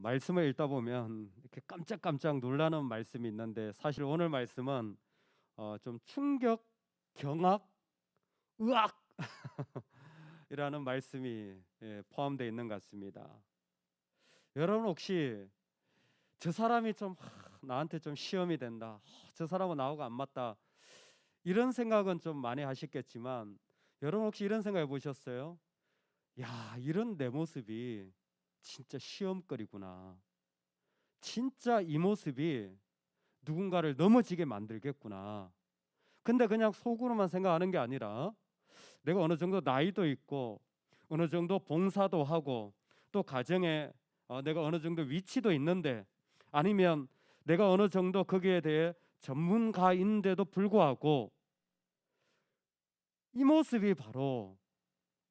말씀을 읽다 보면 이렇게 깜짝깜짝 놀라는 말씀이 있는데, 사실 오늘 말씀은 좀 충격, 경악, 의악 이라는 말씀이 포함되어 있는 것 같습니다. 여러분 혹시 저 사람이 좀 나한테 좀 시험이 된다, 저 사람은 나하고 안 맞다, 이런 생각은 좀 많이 하셨겠지만, 여러분 혹시 이런 생각 해보셨어요? 야, 이런 내 모습이 진짜 시험거리구나, 진짜 이 모습이 누군가를 넘어지게 만들겠구나. 근데 그냥 속으로만 생각하는 게 아니라, 내가 어느 정도 나이도 있고 어느 정도 봉사도 하고 또 가정에 내가 어느 정도 위치도 있는데, 아니면 내가 어느 정도 거기에 대해 전문가인데도 불구하고 이 모습이 바로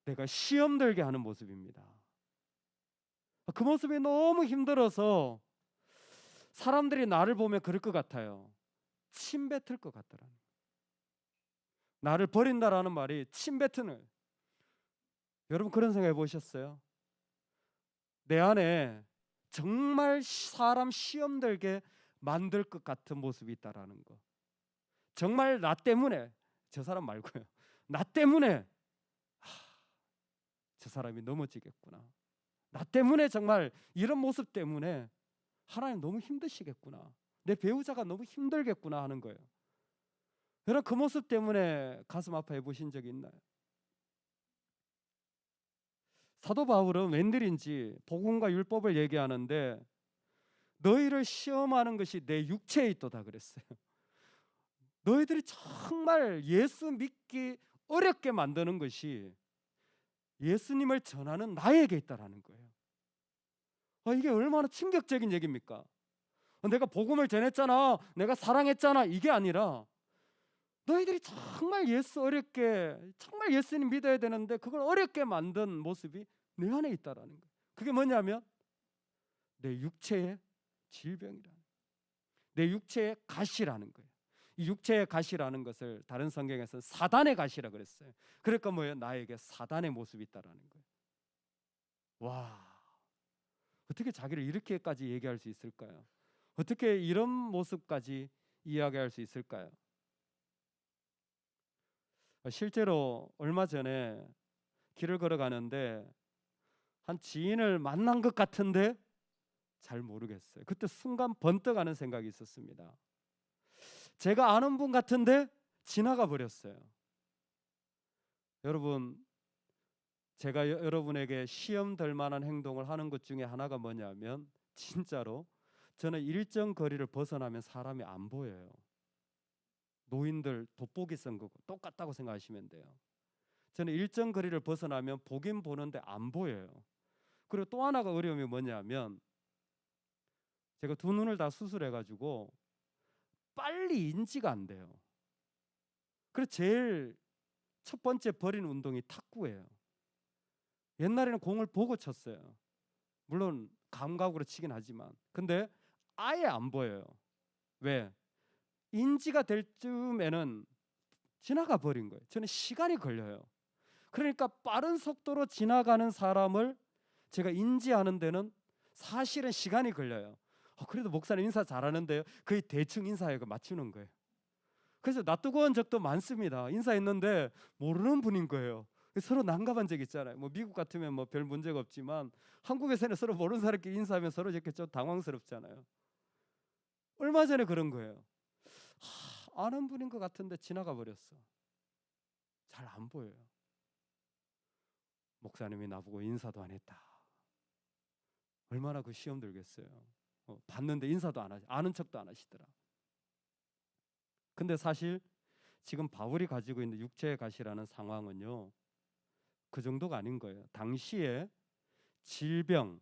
내가 시험 들게 하는 모습입니다. 그 모습이 너무 힘들어서 사람들이 나를 보면 그럴 것 같아요. 침 뱉을 것 같더라는. 나를 버린다라는 말이 침 뱉는. 여러분 그런 생각 해보셨어요? 내 안에 정말 사람 시험 들게 만들 것 같은 모습이 있다라는 거. 정말 나 때문에, 저 사람 말고요, 나 때문에 저 사람이 넘어지겠구나, 나 때문에, 정말 이런 모습 때문에 하나님 너무 힘드시겠구나, 내 배우자가 너무 힘들겠구나 하는 거예요. 여러분 그 모습 때문에 가슴 아파해 보신 적이 있나요? 사도 바울은 웬일인지 복음과 율법을 얘기하는데, 너희를 시험하는 것이 내 육체에 있도다 그랬어요. 너희들이 정말 예수 믿기 어렵게 만드는 것이 예수님을 전하는 나에게 있다라는 거예요. 이게 얼마나 충격적인 얘기입니까? 내가 복음을 전했잖아, 내가 사랑했잖아, 이게 아니라 너희들이 정말 예수 어렵게, 정말 예수님 믿어야 되는데 그걸 어렵게 만든 모습이 내 안에 있다라는 거예요. 그게 뭐냐면 내 육체의 질병이라는, 내 육체의 가시라는 거예요. 이 육체의 가시라는 것을 다른 성경에서는 사단의 가시라 그랬어요. 그러니까 뭐예요? 나에게 사단의 모습이 있다라는 거예요. 와, 어떻게 자기를 이렇게까지 얘기할 수 있을까요? 어떻게 이런 모습까지 이야기할 수 있을까요? 실제로 얼마 전에 길을 걸어가는데 한 지인을 만난 것 같은데 잘 모르겠어요. 그때 순간 번뜩 하는 생각이 있었습니다. 제가 아는 분 같은데 지나가 버렸어요. 여러분, 제가 여러분에게 시험 될 만한 행동을 하는 것 중에 하나가 뭐냐면, 진짜로 저는 일정 거리를 벗어나면 사람이 안 보여요. 노인들 돋보기 선거고 똑같다고 생각하시면 돼요. 저는 일정 거리를 벗어나면 보긴 보는데 안 보여요. 그리고 또 하나가 어려움이 뭐냐면, 제가 두 눈을 다 수술해가지고 빨리 인지가 안 돼요. 그래서 제일 첫 번째 버린 운동이 탁구예요. 옛날에는 공을 보고 쳤어요. 물론 감각으로 치긴 하지만, 근데 아예 안 보여요. 왜? 인지가 될 쯤에는 지나가 버린 거예요. 저는 시간이 걸려요. 그러니까 빠른 속도로 지나가는 사람을 제가 인지하는 데는 사실은 시간이 걸려요. 그래도 목사님 인사 잘하는데요, 거의 대충 인사에 맞추는 거예요. 그래서 낯뜨거운 적도 많습니다. 인사했는데 모르는 분인 거예요. 서로 난감한 적 있잖아요. 뭐 미국 같으면 뭐 별 문제가 없지만, 한국에서는 서로 모르는 사람끼리 인사하면 서로 이렇게 좀 당황스럽잖아요. 얼마 전에 그런 거예요. 아는 분인 것 같은데 지나가 버렸어. 잘 안 보여요. 목사님이 나보고 인사도 안 했다. 얼마나 그 시험 들겠어요. 봤는데 인사도 안 하시, 아는 척도 안 하시더라. 근데 사실 지금 바울이 가지고 있는 육체의 가시라는 상황은요, 그 정도가 아닌 거예요. 당시에 질병,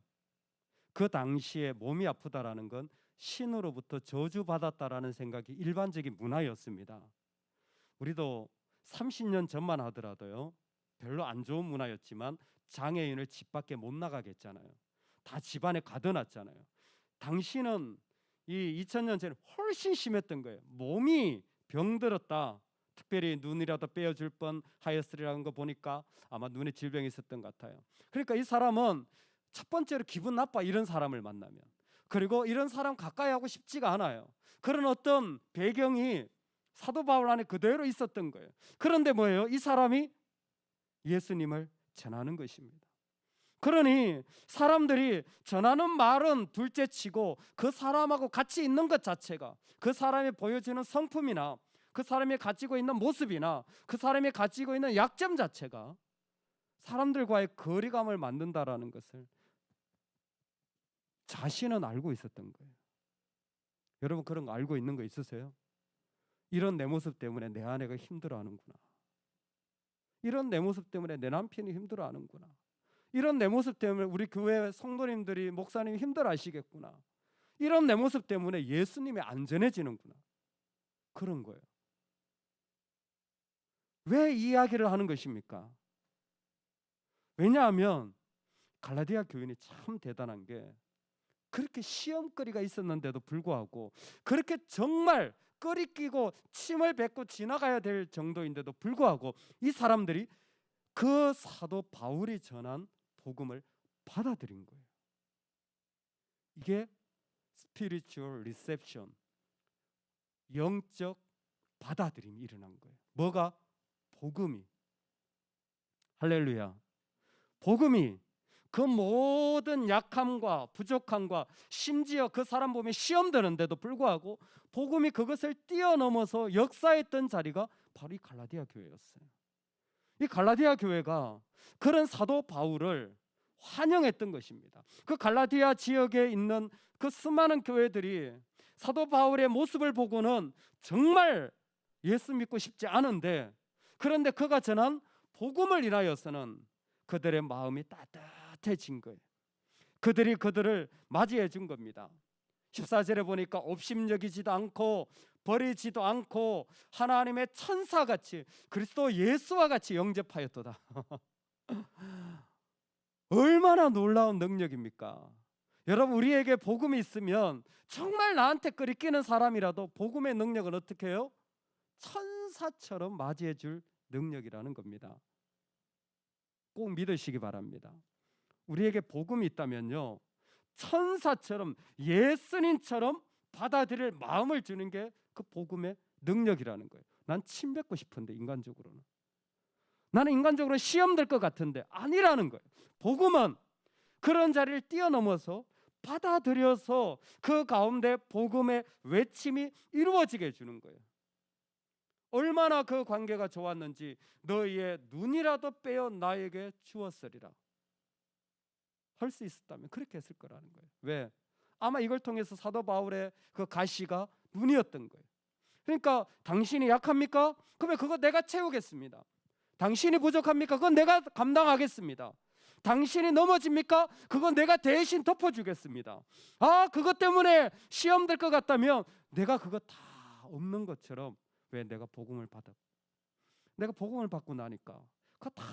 그 당시에 몸이 아프다라는 건 신으로부터 저주받았다라는 생각이 일반적인 문화였습니다. 우리도 30년 전만 하더라도요, 별로 안 좋은 문화였지만 장애인을 집 밖에 못 나가게 했잖아요. 다 집안에 가둬놨잖아요. 당시는 이 2000년 전에 훨씬 심했던 거예요. 몸이 병들었다, 특별히 눈이라도 빼어줄 뻔 하였으리라는 거 보니까 아마 눈에 질병이 있었던 것 같아요. 그러니까 이 사람은 첫 번째로 기분 나빠, 이런 사람을 만나면. 그리고 이런 사람 가까이 하고 싶지가 않아요. 그런 어떤 배경이 사도 바울 안에 그대로 있었던 거예요. 그런데 뭐예요? 이 사람이 예수님을 전하는 것입니다. 그러니 사람들이 전하는 말은 둘째치고 그 사람하고 같이 있는 것 자체가, 그 사람이 보여주는 성품이나 그 사람이 가지고 있는 모습이나 그 사람이 가지고 있는 약점 자체가 사람들과의 거리감을 만든다라는 것을 자신은 알고 있었던 거예요. 여러분, 그런 거 알고 있는 거 있으세요? 이런 내 모습 때문에 내 아내가 힘들어하는구나. 이런 내 모습 때문에 내 남편이 힘들어하는구나. 이런 내 모습 때문에 우리 교회 성도님들이, 목사님이 힘들어하시겠구나. 이런 내 모습 때문에 예수님이 안전해지는구나. 그런 거예요. 왜 이 이야기를 하는 것입니까? 왜냐하면 갈라디아 교인이 참 대단한 게, 그렇게 시험거리가 있었는데도 불구하고, 그렇게 정말 끓이끼고 침을 뱉고 지나가야 될 정도인데도 불구하고 이 사람들이 그 사도 바울이 전한 복음을 받아들인 거예요. 이게 spiritual reception, 영적 받아들임이 일어난 거예요. 뭐가? 복음이. 할렐루야. 복음이 그 모든 약함과 부족함과 심지어 그 사람 보면 시험 드는데도 불구하고 복음이 그것을 뛰어넘어서 역사했던 자리가 바로 이 갈라디아 교회였어요. 이 갈라디아 교회가 그런 사도 바울을 환영했던 것입니다. 그 갈라디아 지역에 있는 그 수많은 교회들이 사도 바울의 모습을 보고는 정말 예수 믿고 싶지 않은데, 그런데 그가 전한 복음을 인하여서는 그들의 마음이 따뜻해진 거예요. 그들이 그들을 맞이해 준 겁니다. 14절에 보니까 업심여기지도 않고 버리지도 않고 하나님의 천사같이 그리스도 예수와 같이 영접하였도다. 얼마나 놀라운 능력입니까? 여러분, 우리에게 복음이 있으면 정말 나한테 끓이끼는 사람이라도 복음의 능력은 어떻게 해요? 천사처럼 맞이해 줄 능력이라는 겁니다. 꼭 믿으시기 바랍니다. 우리에게 복음이 있다면요, 천사처럼 예수님처럼 받아들일 마음을 주는 게 그 복음의 능력이라는 거예요. 난 침 뱉고 싶은데, 인간적으로는 나는 인간적으로 시험 될 것 같은데 아니라는 거예요. 복음은 그런 자리를 뛰어넘어서 받아들여서 그 가운데 복음의 외침이 이루어지게 해주는 거예요. 얼마나 그 관계가 좋았는지, 너희의 눈이라도 빼어 나에게 주었으리라 할 수 있었다면 그렇게 했을 거라는 거예요. 왜? 아마 이걸 통해서 사도 바울의 그 가시가 눈이었던 거예요. 그러니까 당신이 약합니까? 그러면 그거 내가 채우겠습니다. 당신이 부족합니까? 그건 내가 감당하겠습니다. 당신이 넘어집니까? 그건 내가 대신 덮어주겠습니다. 아, 그것 때문에 시험 될 것 같다면 내가 그거 다 없는 것처럼, 왜? 내가 복음을 내가 복음을 받고 나니까 그거 다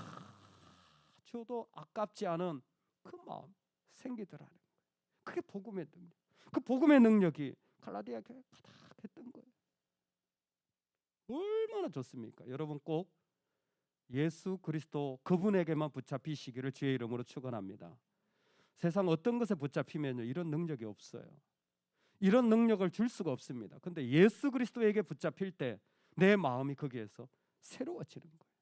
줘도 아깝지 않은 그 마음 생기더라는 거예요. 그게 복음의 능력. 그 복음의 능력이 갈라디아 교회에 가득했던 거예요. 얼마나 좋습니까? 여러분, 꼭 예수 그리스도 그분에게만 붙잡히시기를 주의 이름으로 축원합니다. 세상 어떤 것에 붙잡히면요, 이런 능력이 없어요. 이런 능력을 줄 수가 없습니다. 근데 예수 그리스도에게 붙잡힐 때 내 마음이 거기에서 새로워지는 거예요.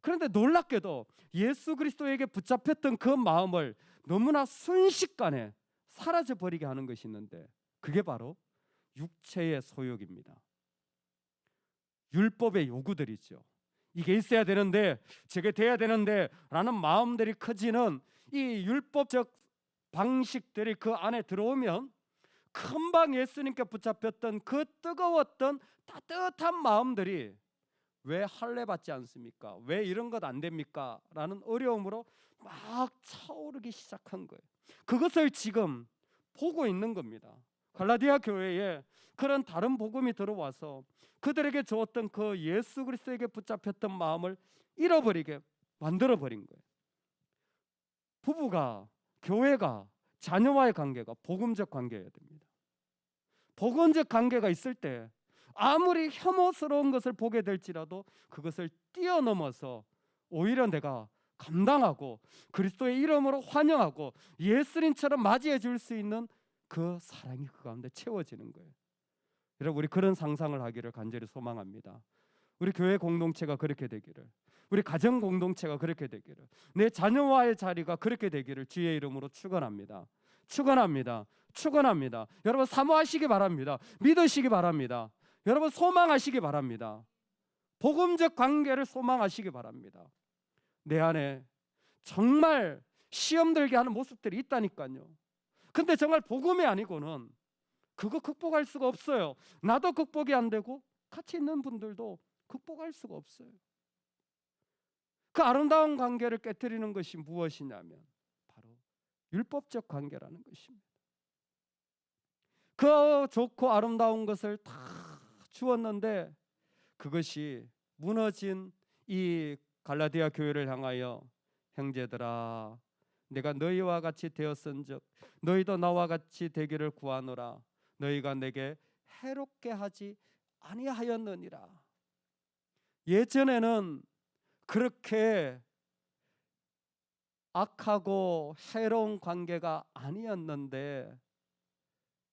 그런데 놀랍게도 예수 그리스도에게 붙잡혔던 그 마음을 너무나 순식간에 사라져 버리게 하는 것이 있는데, 그게 바로 육체의 소욕입니다. 율법의 요구들이죠. 이게 있어야 되는데, 저게 돼야 되는데 라는 마음들이 커지는 이 율법적 방식들이 그 안에 들어오면 금방 예수님께 붙잡혔던 그 뜨거웠던 따뜻한 마음들이 왜 할례 받지 않습니까? 왜 이런 것 안 됩니까? 라는 어려움으로 막 차오르기 시작한 거예요. 그것을 지금 보고 있는 겁니다. 갈라디아 교회에 그런 다른 복음이 들어와서 그들에게 주었던 그 예수 그리스도에게 붙잡혔던 마음을 잃어버리게 만들어버린 거예요. 부부가, 교회가, 자녀와의 관계가 복음적 관계여야 됩니다. 복음적 관계가 있을 때 아무리 혐오스러운 것을 보게 될지라도 그것을 뛰어넘어서 오히려 내가 감당하고 그리스도의 이름으로 환영하고 예수님처럼 맞이해 줄 수 있는 그 사랑이 그 가운데 채워지는 거예요. 여러분, 우리 그런 상상을 하기를 간절히 소망합니다. 우리 교회 공동체가 그렇게 되기를, 우리 가정 공동체가 그렇게 되기를, 내 자녀와의 자리가 그렇게 되기를 주의 이름으로 축원합니다. 축원합니다. 축원합니다. 여러분, 사모하시기 바랍니다. 믿으시기 바랍니다. 여러분, 소망하시기 바랍니다. 복음적 관계를 소망하시기 바랍니다. 내 안에 정말 시험 들게 하는 모습들이 있다니까요. 근데 정말 복음이 아니고는 그거 극복할 수가 없어요. 나도 극복이 안 되고 같이 있는 분들도 극복할 수가 없어요. 그 아름다운 관계를 깨뜨리는 것이 무엇이냐면 바로 율법적 관계라는 것입니다. 그 좋고 아름다운 것을 다 주었는데 그것이 무너진 이 갈라디아 교회를 향하여 형제들아, 내가 너희와 같이 되었은즉 너희도 나와 같이 되기를 구하노라. 너희가 내게 해롭게 하지 아니하였느니라. 예전에는 그렇게 악하고 해로운 관계가 아니었는데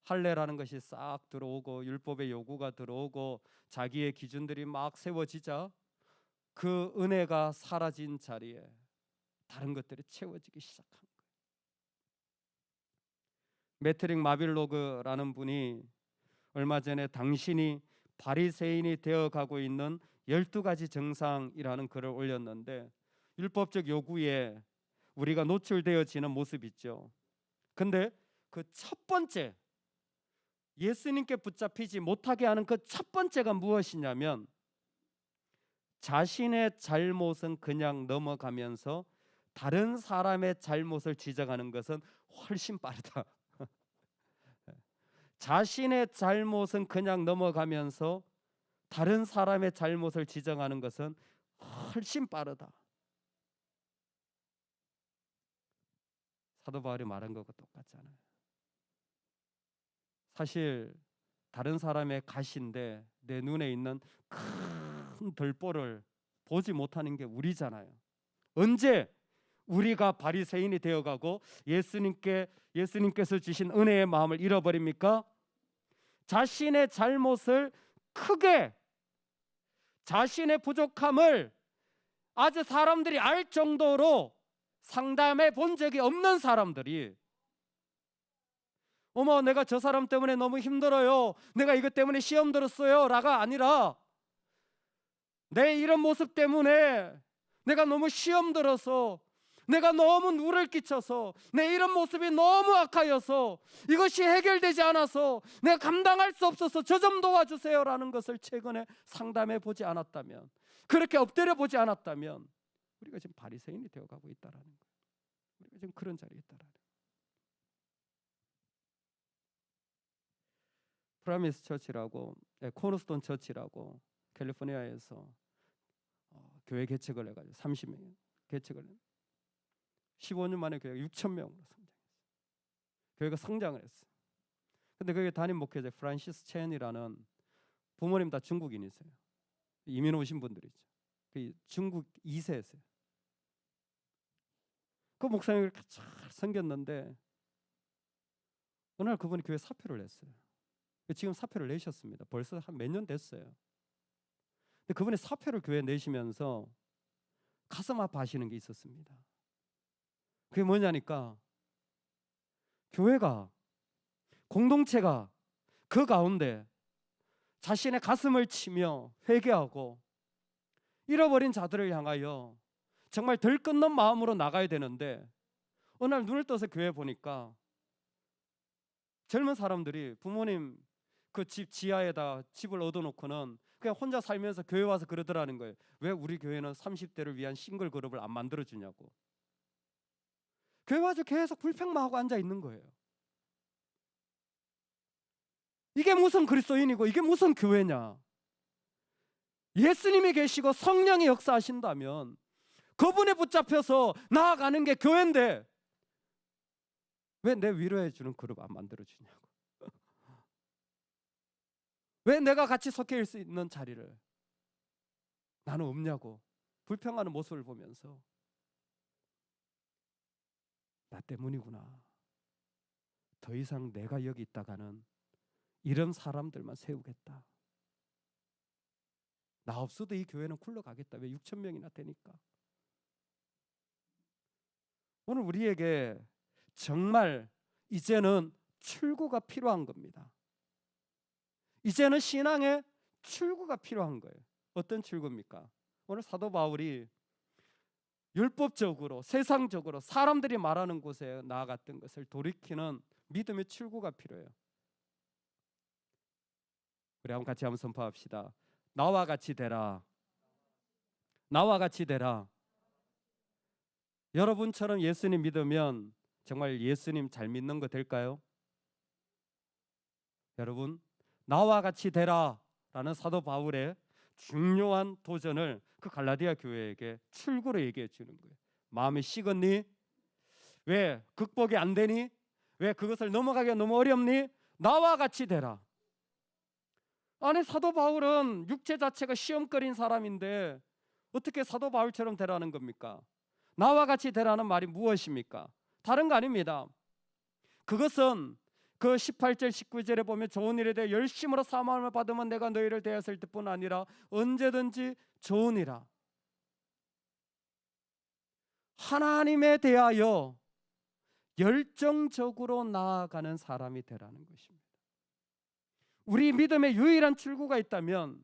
할례라는 것이 싹 들어오고 율법의 요구가 들어오고 자기의 기준들이 막 세워지자 그 은혜가 사라진 자리에 다른 것들이 채워지기 시작한 거예요. 매트릭 마빌로그라는 분이 얼마 전에 당신이 바리새인이 되어가고 있는 12가지 증상이라는 글을 올렸는데 율법적 요구에 우리가 노출되어지는 모습이 있죠. 근데 그 첫 번째, 예수님께 붙잡히지 못하게 하는 그 첫 번째가 무엇이냐면 자신의 잘못은 그냥 넘어가면서 다른 사람의 잘못을 지적하는 것은 훨씬 빠르다. 자신의 잘못은 그냥 넘어가면서 다른 사람의 잘못을 지적하는 것은 훨씬 빠르다. 사도 바울이 말한 것과 똑같잖아요. 사실 다른 사람의 가시인데 내 눈에 있는 큰 들보를 보지 못하는 게 우리잖아요. 언제 우리가 바리새인이 되어가고 예수님께서 주신 은혜의 마음을 잃어버립니까? 자신의 잘못을 크게, 자신의 부족함을 아주 사람들이 알 정도로 상담해 본 적이 없는 사람들이 어머, 내가 저 사람 때문에 너무 힘들어요, 내가 이것 때문에 시험 들었어요 라가 아니라 내 이런 모습 때문에 내가 너무 시험 들어서, 내가 너무 누를 끼쳐서, 내 이런 모습이 너무 악하여서, 이것이 해결되지 않아서 내가 감당할 수 없어서 저 좀 도와주세요 라는 것을 최근에 상담해 보지 않았다면, 그렇게 엎드려 보지 않았다면 우리가 지금 바리새인이 되어가고 있다라는 거예요. 우리가 지금 그런 자리에 있다라는 거예요. 프라미스 처치라고, 코너스톤 처치라고 캘리포니아에서 교회 개척을 해가지고 30명 개척을 했어요. 15년 만에 교회가 6,000명으로 성장했어요. 교회가 성장을 했어요. 근데 거기 담임 목회자 프란시스 첸이라는, 부모님 다 중국인이세요. 이민 오신 분들이죠. 중국 2세였어요. 그 목사님이 그렇게 잘 섬겼는데 어느 날 그분이 교회 사표를 냈어요. 지금 사표를 내셨습니다. 벌써 한 몇 년 됐어요. 근데 그분이 사표를 교회에 내시면서 가슴 아파하시는 게 있었습니다. 그게 뭐냐니까 교회가, 공동체가 그 가운데 자신의 가슴을 치며 회개하고 잃어버린 자들을 향하여 정말 들끓는 마음으로 나가야 되는데 어느 날 눈을 떠서 교회 보니까 젊은 사람들이 부모님 그 집 지하에다 집을 얻어놓고는 그냥 혼자 살면서 교회 와서 그러더라는 거예요. 왜 우리 교회는 30대를 위한 싱글 그룹을 안 만들어주냐고. 교회 와서 계속 불평만 하고 앉아 있는 거예요. 이게 무슨 그리스도인이고 이게 무슨 교회냐. 예수님이 계시고 성령이 역사하신다면 그분에 붙잡혀서 나아가는 게 교회인데 왜 내 위로해 주는 그룹 안 만들어주냐고. 왜 내가 같이 속해 있을 수 있는 자리를 나는 없냐고 불평하는 모습을 보면서 나 때문이구나. 더 이상 내가 여기 있다가는 이런 사람들만 세우겠다. 나 없어도 이 교회는 굴러가겠다. 왜 6천 명이나 되니까. 오늘 우리에게 정말 이제는 출구가 필요한 겁니다. 이제는 신앙의 출구가 필요한 거예요. 어떤 출구입니까? 오늘 사도 바울이 율법적으로 세상적으로 사람들이 말하는 곳에 나아갔던 것을 돌이키는 믿음의 출구가 필요해요. 우리 같이 한번 선포합시다. 나와 같이 되라. 나와 같이 되라. 여러분처럼 예수님 믿으면 정말 예수님 잘 믿는 거 될까요? 여러분, 나와 같이 되라 라는 사도 바울의 중요한 도전을 그 갈라디아 교회에게 출구로 얘기해 주는 거예요. 마음이 식었니? 왜 극복이 안 되니? 왜 그것을 넘어가기가 너무 어렵니? 나와 같이 되라. 아니, 사도 바울은 육체 자체가 시험거린 사람인데 어떻게 사도 바울처럼 되라는 겁니까? 나와 같이 되라는 말이 무엇입니까? 다른 거 아닙니다. 그것은 그 18절 19절에 보면 좋은 일에 대해 열심으로 사모함을 받으면 내가 너희를 대하였을 뿐 아니라 언제든지 좋으니라. 하나님에 대하여 열정적으로 나아가는 사람이 되라는 것입니다. 우리 믿음의 유일한 출구가 있다면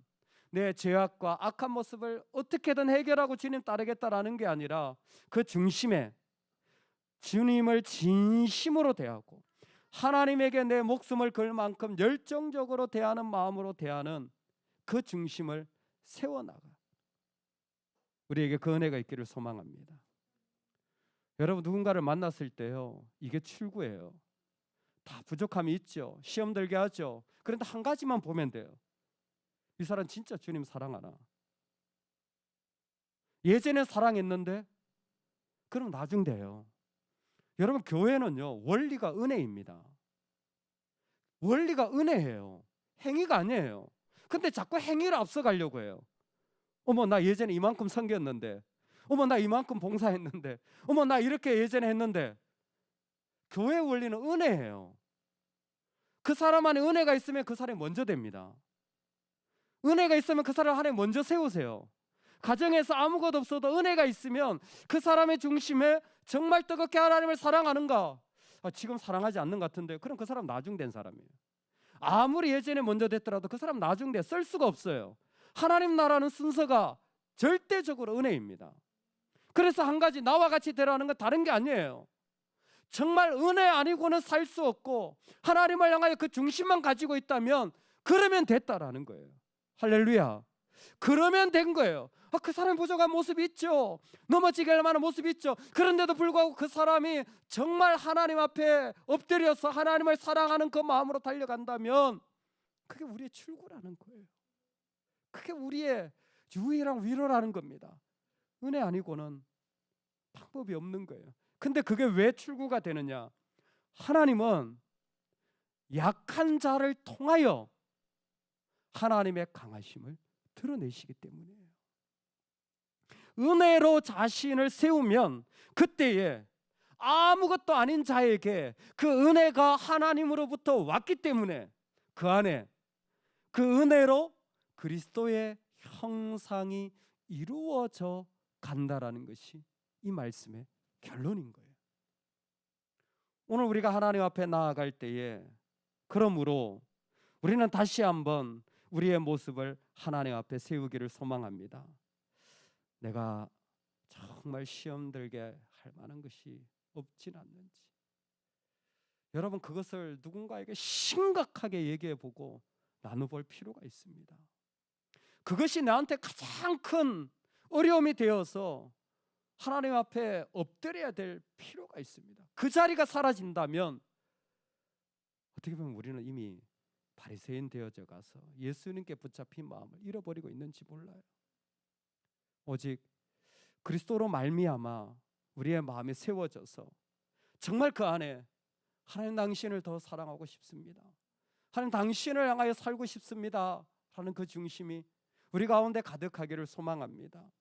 내 죄악과 악한 모습을 어떻게든 해결하고 주님 따르겠다라는 게 아니라 그 중심에 주님을 진심으로 대하고 하나님에게 내 목숨을 걸 만큼 열정적으로 대하는 마음으로 대하는 그 중심을 세워나가. 우리에게 그 은혜가 있기를 소망합니다. 여러분, 누군가를 만났을 때요, 이게 출구예요. 다 부족함이 있죠. 시험 들게 하죠. 그런데 한 가지만 보면 돼요. 이 사람 진짜 주님 사랑하나? 예전에 사랑했는데 그럼 나중 돼요. 여러분, 교회는요, 원리가 은혜입니다. 원리가 은혜예요. 행위가 아니에요. 근데 자꾸 행위를 앞서가려고 해요. 어머, 나 예전에 이만큼 섬겼는데, 어머, 나 이만큼 봉사했는데, 어머, 나 이렇게 예전에 했는데. 교회 원리는 은혜예요. 그 사람 안에 은혜가 있으면 그 사람이 먼저 됩니다. 은혜가 있으면 그 사람을 하나님 먼저 세우세요. 가정에서 아무것도 없어도 은혜가 있으면 그 사람의 중심에 정말 뜨겁게 하나님을 사랑하는가? 지금 사랑하지 않는 것 같은데, 그럼 그 사람 나중된 사람이에요. 아무리 예전에 먼저 됐더라도 그 사람 나중돼 쓸 수가 없어요. 하나님 나라는 순서가 절대적으로 은혜입니다. 그래서 한 가지, 나와 같이 되라는 건 다른 게 아니에요. 정말 은혜 아니고는 살 수 없고 하나님을 향하여 그 중심만 가지고 있다면 그러면 됐다라는 거예요. 할렐루야. 그러면 된 거예요. 그 사람이 부족한 모습이 있죠. 넘어지게 할 만한 모습이 있죠. 그런데도 불구하고 그 사람이 정말 하나님 앞에 엎드려서 하나님을 사랑하는 그 마음으로 달려간다면 그게 우리의 출구라는 거예요. 그게 우리의 유일한 위로라는 겁니다. 은혜 아니고는 방법이 없는 거예요. 근데 그게 왜 출구가 되느냐? 하나님은 약한 자를 통하여 하나님의 강하심을 드러내시기 때문이에요. 은혜로 자신을 세우면 그때에 아무것도 아닌 자에게 그 은혜가 하나님으로부터 왔기 때문에 그 안에 그 은혜로 그리스도의 형상이 이루어져 간다라는 것이 이 말씀의 결론인 거예요. 오늘 우리가 하나님 앞에 나아갈 때에 그러므로 우리는 다시 한번 우리의 모습을 하나님 앞에 세우기를 소망합니다. 내가 정말 시험 들게 할 만한 것이 없진 않는지, 여러분, 그것을 누군가에게 심각하게 얘기해 보고 나눠볼 필요가 있습니다. 그것이 나한테 가장 큰 어려움이 되어서 하나님 앞에 엎드려야 될 필요가 있습니다. 그 자리가 사라진다면 어떻게 보면 우리는 이미 바리새인 되어져 가서 예수님께 붙잡힌 마음을 잃어버리고 있는지 몰라요. 오직 그리스도로 말미암아 우리의 마음이 세워져서 정말 그 안에 하나님 당신을 더 사랑하고 싶습니다, 하나님 당신을 향하여 살고 싶습니다 하는 그 중심이 우리 가운데 가득하기를 소망합니다.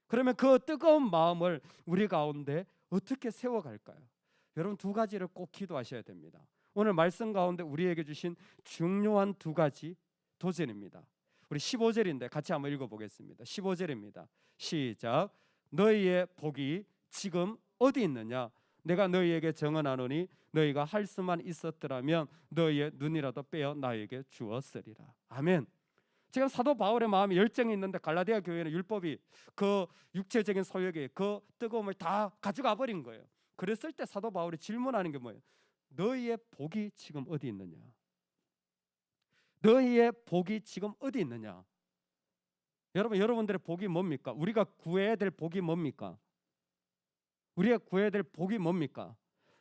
그러면 그 뜨거운 마음을 우리 가운데 어떻게 세워갈까요? 여러분 두 가지를 꼭 기도하셔야 됩니다. 오늘 말씀 가운데 우리에게 주신 중요한 두 가지 도전입니다. 우리 15절인데 같이 한번 읽어보겠습니다. 15절입니다. 시작. 너희의 복이 지금 어디 있느냐? 내가 너희에게 정언하노니 너희가 할 수만 있었더라면 너희의 눈이라도 빼어 나에게 주었으리라. 아멘. 지금 사도 바울의 마음에 열정이 있는데 갈라디아 교회는 율법이 그 육체적인 소욕이 그 뜨거움을 다 가져가 버린 거예요. 그랬을 때 사도 바울이 질문하는 게 뭐예요? 너희의 복이 지금 어디 있느냐? 너희의 복이 지금 어디 있느냐? 여러분들의 복이 뭡니까? 우리가 구해야 될 복이 뭡니까? 우리가 구해야 될 복이 뭡니까?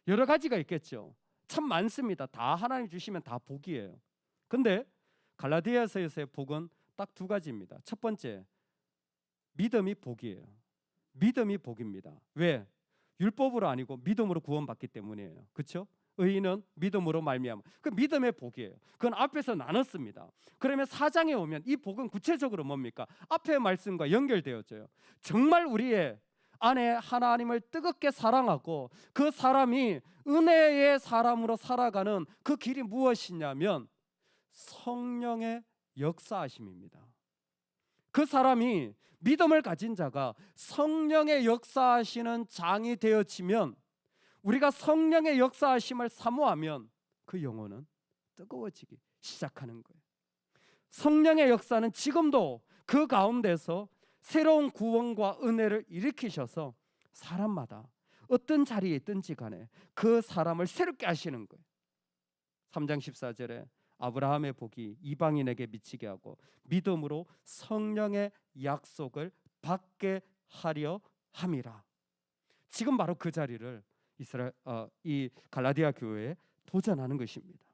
여러 가지가 있겠죠. 참 많습니다. 다 하나님 주시면 다 복이에요. 근데 갈라디아서에서의 복은 딱 두 가지입니다. 첫 번째, 믿음이 복이에요. 믿음이 복입니다. 왜? 율법으로 아니고 믿음으로 구원받기 때문이에요. 그렇죠? 의인은 믿음으로 말미암아. 그 믿음의 복이에요. 그건 앞에서 나눴습니다. 그러면 4장에 오면 이 복은 구체적으로 뭡니까? 앞의 말씀과 연결되어져요. 정말 우리의 안에 하나님을 뜨겁게 사랑하고 그 사람이 은혜의 사람으로 살아가는 그 길이 무엇이냐면 성령의 역사하심입니다. 그 사람이 믿음을 가진 자가 성령의 역사하시는 장이 되어지면, 우리가 성령의 역사하심을 사모하면 그 영혼은 뜨거워지기 시작하는 거예요. 성령의 역사는 지금도 그 가운데서 새로운 구원과 은혜를 일으키셔서 사람마다 어떤 자리에 있든지 간에 그 사람을 새롭게 하시는 거예요. 3장 14절에 아브라함의 복이 이방인에게 미치게 하고 믿음으로 성령의 약속을 받게 하려 함이라. 지금 바로 그 자리를 이 갈라디아 교회에 도전하는 것입니다.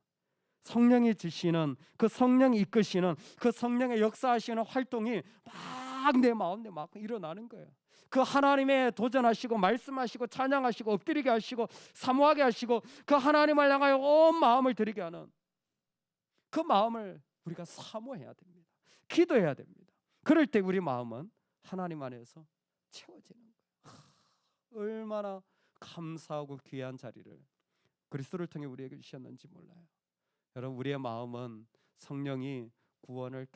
성령이 주시는 그 성령이 이끄시는 그 성령의 역사하시는 활동이 막 내 마음 일어나는 거예요. 그 하나님의 도전하시고 말씀하시고 찬양하시고 엎드리게 하시고 사모하게 하시고 그 하나님을 향하여 온 마음을 드리게 하는 그 마음을 우리가 사모해야 됩니다. 기도해야 됩니다. 그럴 때 우리 마음은 하나님 안에서 채워지는 거예요. 얼마나 감사하고 귀한 자리를 그리스도를 통해 우리에게 주셨는지 몰라요. 여러분, 우리의 마음은 성령이 구원을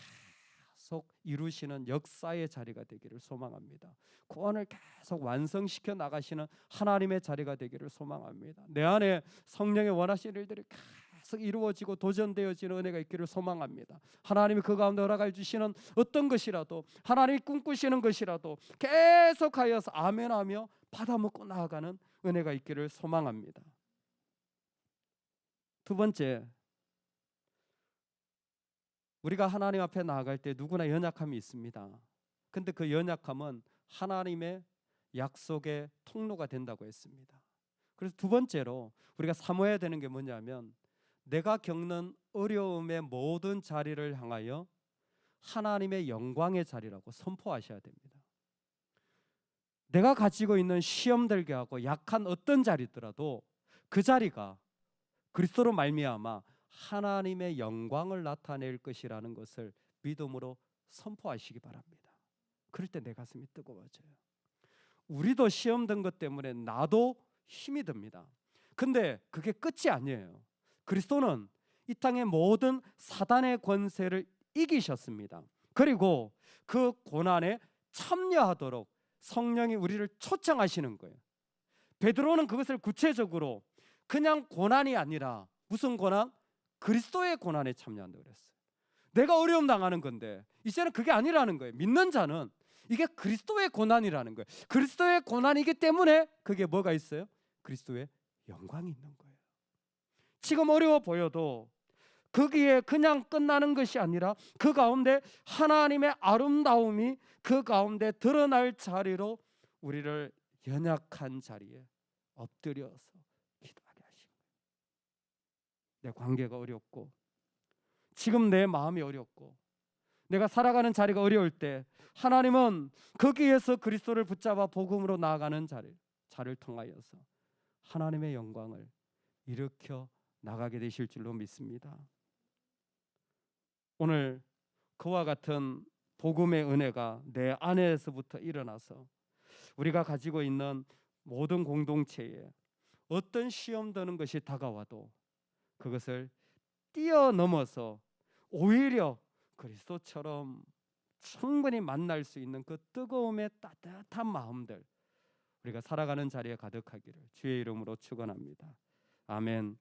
계속 이루시는 역사의 자리가 되기를 소망합니다. 구원을 계속 완성시켜 나가시는 하나님의 자리가 되기를 소망합니다. 내 안에 성령의 원하시는 일들이 계속 이루어지고 도전되어지는 은혜가 있기를 소망합니다. 하나님이 그 가운데 허락해 주시는 어떤 것이라도, 하나님이 꿈꾸시는 것이라도 계속하여서 아멘하며 받아먹고 나아가는 은혜가 있기를 소망합니다. 두 번째, 우리가 하나님 앞에 나아갈 때 누구나 연약함이 있습니다. 근데 그 연약함은 하나님의 약속의 통로가 된다고 했습니다. 그래서 두 번째로 우리가 사모해야 되는 게 뭐냐면, 내가 겪는 어려움의 모든 자리를 향하여 하나님의 영광의 자리라고 선포하셔야 됩니다. 내가 가지고 있는 시험 들게 하고 약한 어떤 자리더라도 그 자리가 그리스도로 말미암아 하나님의 영광을 나타낼 것이라는 것을 믿음으로 선포하시기 바랍니다. 그럴 때 내 가슴이 뜨거워져요. 우리도 시험 든 것 때문에 나도 힘이 듭니다. 근데 그게 끝이 아니에요. 그리스도는 이 땅의 모든 사단의 권세를 이기셨습니다. 그리고 그 고난에 참여하도록 성령이 우리를 초청하시는 거예요. 베드로는 그것을 구체적으로 그냥 고난이 아니라 무슨 고난? 그리스도의 고난에 참여한다고 그랬어요. 내가 어려움 당하는 건데 이제는 그게 아니라는 거예요. 믿는 자는 이게 그리스도의 고난이라는 거예요. 그리스도의 고난이기 때문에 그게 뭐가 있어요? 그리스도의 영광이 있는 거예요. 지금 어려워 보여도 거기에 그냥 끝나는 것이 아니라 그 가운데 하나님의 아름다움이 그 가운데 드러날 자리로 우리를 연약한 자리에 엎드려서 기도하게 하신 거예요. 내 관계가 어렵고 지금 내 마음이 어렵고 내가 살아가는 자리가 어려울 때 하나님은 거기에서 그리스도를 붙잡아 복음으로 나아가는 자를 통하여서 하나님의 영광을 일으켜 나가게 되실 줄로 믿습니다. 오늘 그와 같은 복음의 은혜가 내 안에서부터 일어나서 우리가 가지고 있는 모든 공동체에 어떤 시험 드는 것이 다가와도 그것을 뛰어넘어서 오히려 그리스도처럼 충분히 만날 수 있는 그 뜨거움의 따뜻한 마음들, 우리가 살아가는 자리에 가득하기를 주의 이름으로 축원합니다. 아멘.